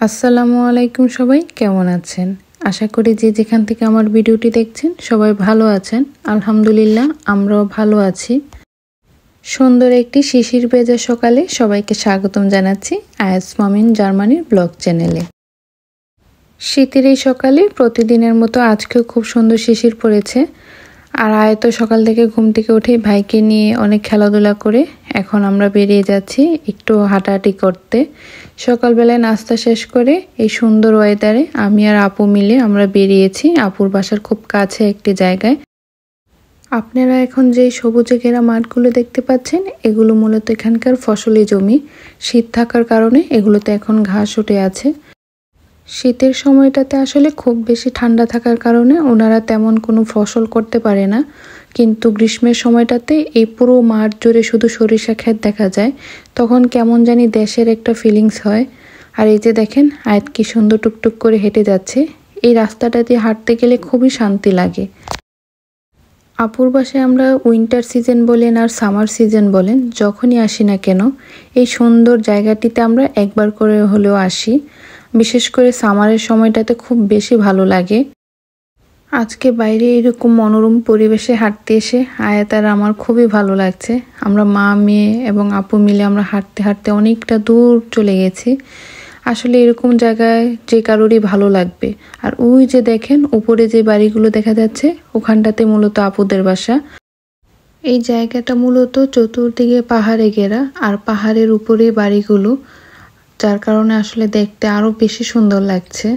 আসসালামু আলাইকুম, সবাই কেমন আছেন? আশা করি যে যেখান থেকে আমার ভিডিওটি দেখছেন সবাই ভালো আছেন। আলহামদুলিল্লাহ, আমরাও ভালো আছি। সুন্দর একটি শিশির ভেজা সকালে সবাইকে স্বাগতম জানাচ্ছি আয়াস মমিন জার্মানির ব্লগ চ্যানেলে। শীতের এই সকালে প্রতিদিনের মতো আজকেও খুব সুন্দর শিশির পড়েছে। আর আয়তো সকাল থেকে ঘুম থেকে উঠে ভাইকে নিয়ে অনেক খেলাধুলা করে এখন আমরা বেরিয়ে যাচ্ছি একটু হাঁটাহাঁটি করতে। সকালবেলায় নাস্তা শেষ করে এই সুন্দর ওয়েদারে আমি আর আপু মিলে আমরা বেরিয়েছি আপুর বাসার খুব কাছে একটি জায়গায়। আপনারা এখন যে সবুজে ঘেরা মাঠগুলো দেখতে পাচ্ছেন এগুলো মূলত এখানকার ফসলি জমি। শীত থাকার কারণে এগুলোতে এখন ঘাস উঠে আছে। শীতের সময়টাতে আসলে খুব বেশি ঠান্ডা থাকার কারণে ওনারা তেমন কোনো ফসল করতে পারে না, কিন্তু গ্রীষ্মের সময়টাতে এই পুরো মাঠ জুড়ে শুধু সরিষা ক্ষেত দেখা যায়। তখন কেমন জানি দেশের একটা ফিলিংস হয়। আর এই যে দেখেন আয়াত কি সুন্দর টুকটুক করে হেঁটে যাচ্ছে। এই রাস্তাটা দিয়ে হাঁটতে গেলে খুবই শান্তি লাগে। আপুর বাসায় আমরা উইন্টার সিজন বলেন আর সামার সিজন বলেন যখনই আসি না কেন এই সুন্দর জায়গাটিতে আমরা একবার করে হলেও আসি। বিশেষ করে সামারের সময়টাতে খুব বেশি ভালো লাগে। আজকে বাইরে এরকম মনোরম পরিবেশে হাঁটতে এসে আয়াত আর আমার খুবই ভালো লাগছে। আমরা মা মেয়ে এবং আপু মিলে আমরা হাঁটতে হাঁটতে অনেকটা দূর চলে গেছি। আসলে এরকম জায়গায় যে কারোরই ভালো লাগবে। আর ওই যে দেখেন উপরে যে বাড়িগুলো দেখা যাচ্ছে ওখানটাতে মূলত আপুদের বাসা। এই জায়গাটা মূলত চতুর্দিকে পাহাড়ে ঘেরা আর পাহাড়ের উপরে বাড়িগুলো, যার কারণে আসলে দেখতে আরো বেশি সুন্দর লাগছে।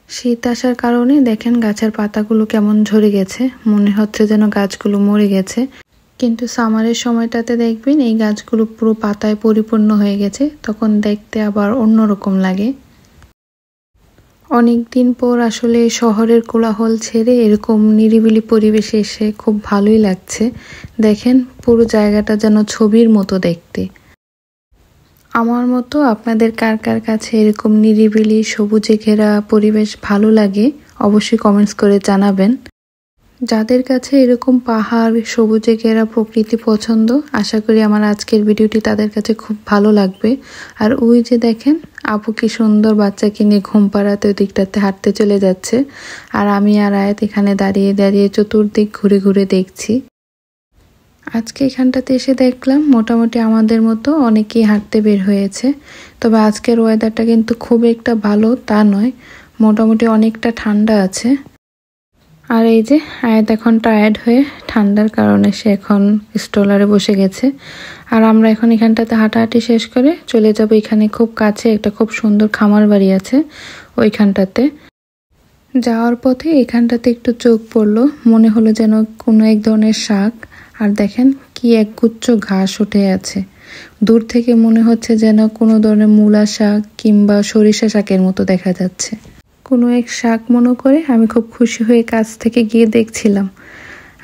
শীত আসার কারণে দেখেন গাছের পাতাগুলো কেমন ঝরে গেছে, মনে হচ্ছে যেন গাছগুলো মরে গেছে। কিন্তু সামারের সময়টাতে দেখবেন এই গাছগুলো পুরো পাতায় পরিপূর্ণ হয়ে গেছে, তখন দেখতে আবার অন্যরকম লাগে। অনেকদিন পর আসলে শহরের কোলাহল ছেড়ে এরকম নিরিবিলি পরিবেশে এসে খুব ভালোই লাগছে। দেখেন পুরো জায়গাটা যেন ছবির মতো দেখতে। আমার মতো আপনাদের কার কার কাছে এরকম নিরিবিলি সবুজে ঘেরা পরিবেশ ভালো লাগে অবশ্যই কমেন্টস করে জানাবেন। যাদের কাছে এরকম পাহাড় সবুজে ঘেরা প্রকৃতি পছন্দ, আশা করি আমার আজকের ভিডিওটি তাদের কাছে খুব ভালো লাগবে। আর ওই যে দেখেন আপু কি সুন্দর বাচ্চাকে নিয়ে ঘুম পাড়াতে ওই দিকটাতে হাঁটতে চলে যাচ্ছে। আর আমি আর আয়াত এখানে দাঁড়িয়ে দাঁড়িয়ে চতুর্দিক ঘুরে ঘুরে দেখছি। আজকে এখানটাতে এসে দেখলাম মোটামুটি আমাদের মতো অনেকেই হাঁটতে বের হয়েছে। তবে আজকের ওয়েদারটা কিন্তু খুব একটা ভালো তা নয়, মোটামুটি অনেকটা ঠান্ডা আছে। আর এই যে আয়াত এখন টায়ার্ড হয়ে ঠান্ডার কারণে সে এখন স্ট্রলারে বসে গেছে। আর আমরা এখন এখানটাতে হাঁটাহাঁটি শেষ করে চলে যাব। এখানে খুব কাছে একটা খুব সুন্দর খামার বাড়ি আছে, ওইখানটাতে যাওয়ার পথে এখানটাতে একটু চোখ পড়লো, মনে হলো যেন কোনো এক ধরনের শাক। আর দেখেন কি একগুচ্ছ ঘাস উঠে আছে, দূর থেকে মনে হচ্ছে যেন কোনো ধরনের মূলা শাক কিংবা সরিষা শাকের মতো দেখা যাচ্ছে। কোনো এক শাক মনে করে আমি খুব খুশি হয়ে কাছ থেকে গিয়ে দেখছিলাম।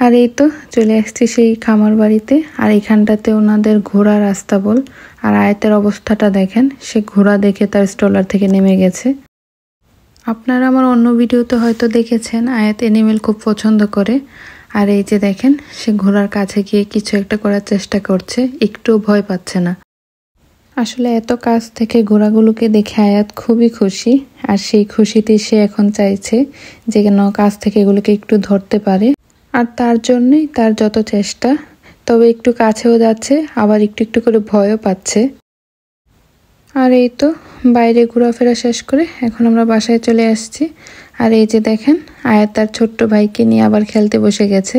আর এই তো চলে আসছি সেই খামার বাড়িতে। আর এখানটাতে ওনাদের ঘোড়া রাস্তা বল। আর আয়াতের অবস্থাটা দেখেন, সে ঘোড়া দেখে তার স্ট্রলার থেকে নেমে গেছে। আপনারা আমার অন্য ভিডিওতে হয়তো দেখেছেন আয়াত এনিমেল খুব পছন্দ করে। আর এই যে দেখেন সে ঘোড়ার কাছে গিয়ে কিছু একটা করার চেষ্টা করছে, একটু ভয় পাচ্ছে না। আসলে এত কাছ থেকে ঘোড়াগুলোকে দেখে আয়াত খুবই খুশি। আর সেই খুশিতে সে এখন চাইছে যে কেন কাছ থেকে এগুলোকে একটু ধরতে পারে। আর তার জন্যই তার যত চেষ্টা। তবে একটু কাছেও যাচ্ছে, আবার একটু একটু করে ভয়ও পাচ্ছে। আর এই তো বাইরে ঘোরাফেরা শেষ করে এখন আমরা বাসায় চলে আসছি। আর এই যে দেখেন আয়াত তার ছোট্ট ভাইকে নিয়ে আবার খেলতে বসে গেছে।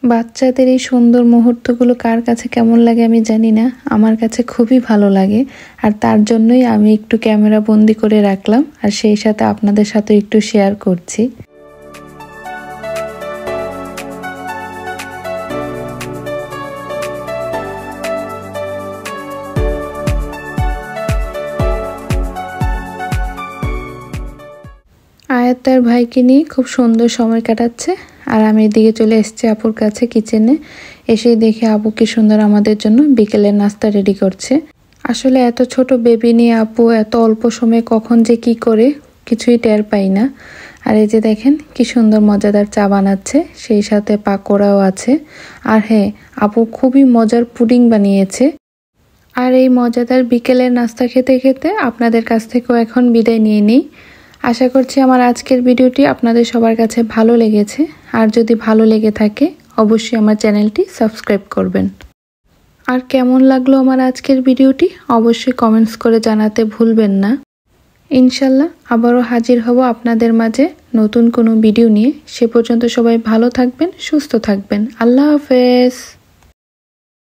বাচ্চাদের এই সুন্দর মুহূর্তগুলো কার কাছে কেমন লাগে আমি জানি না, আমার কাছে খুবই ভালো লাগে। আর তার জন্যই আমি একটু ক্যামেরা বন্দি করে রাখলাম, আর সেই সাথে আপনাদের সাথে একটু শেয়ার করছি। আয়াত তার ভাইকে নিয়ে খুব সুন্দর সময় কাটাচ্ছে। আর আমি এদিকে চলে এসেছি আপুর কাছে কিচেনে। এসেই দেখে আপু কি সুন্দর আমাদের জন্য বিকেলের নাস্তা রেডি করছে। আসলে এত ছোট বেবি নিয়ে আপু এত অল্প সময়ে কখন যে কি করে কিছুই টের পাই না। আর এই যে দেখেন কি সুন্দর মজাদার চা বানাচ্ছে, সেই সাথে পাকোড়াও আছে। আর হ্যাঁ, আপু খুবই মজার পুডিং বানিয়েছে। আর এই মজাদার বিকেলের নাস্তা খেতে খেতে আপনাদের কাছ থেকেও এখন বিদায় নিয়ে নিই। আশা করছি আমার আজকের ভিডিওটি আপনাদের সবার কাছে ভালো লেগেছে। আর যদি ভালো লেগে থাকে অবশ্যই আমার চ্যানেলটি সাবস্ক্রাইব করবেন। আর কেমন লাগলো আমার আজকের ভিডিওটি অবশ্যই কমেন্টস করে জানাতে ভুলবেন না। ইনশাল্লাহ আবারও হাজির হব আপনাদের মাঝে নতুন কোনো ভিডিও নিয়ে। সে পর্যন্ত সবাই ভালো থাকবেন, সুস্থ থাকবেন। আল্লাহ হাফেজ।